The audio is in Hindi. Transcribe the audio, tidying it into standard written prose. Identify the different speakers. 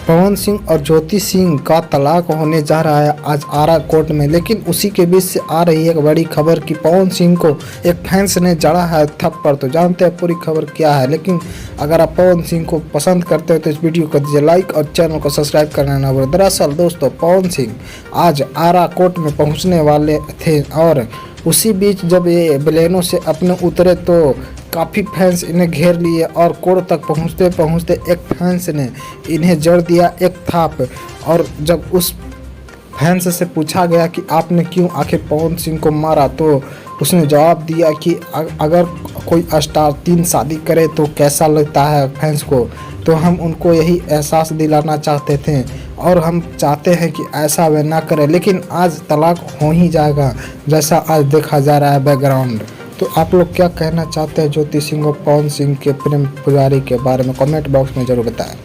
Speaker 1: पवन सिंह और ज्योति सिंह का तलाक होने जा रहा है आज आरा कोर्ट में। लेकिन उसी के बीच से आ रही है एक बड़ी खबर कि पवन सिंह को एक फैंस ने जड़ा है थप्पड़। तो जानते हैं पूरी खबर क्या है। लेकिन अगर आप पवन सिंह को पसंद करते हो तो इस वीडियो को दीजिए लाइक और चैनल को सब्सक्राइब करना ना भूलें। दरअसल दोस्तों, पवन सिंह आज आरा कोर्ट में पहुँचने वाले थे और उसी बीच जब ये बलेनो से अपने उतरे तो काफ़ी फैंस इन्हें घेर लिए और कोर्ट तक पहुंचते पहुंचते एक फैंस ने इन्हें जड़ दिया एक थाप। और जब उस फैंस से पूछा गया कि आपने क्यों आखिर पवन सिंह को मारा, तो उसने जवाब दिया कि अगर कोई स्टार 3 शादी करे तो कैसा लगता है फैंस को, तो हम उनको यही एहसास दिलाना चाहते थे और हम चाहते हैं कि ऐसा वे ना करें। लेकिन आज तलाक हो ही जाएगा जैसा आज देखा जा रहा है बैकग्राउंड। तो आप लोग क्या कहना चाहते हैं ज्योति सिंह और पवन सिंह के प्रेम पुजारी के बारे में कमेंट बॉक्स में ज़रूर बताएं।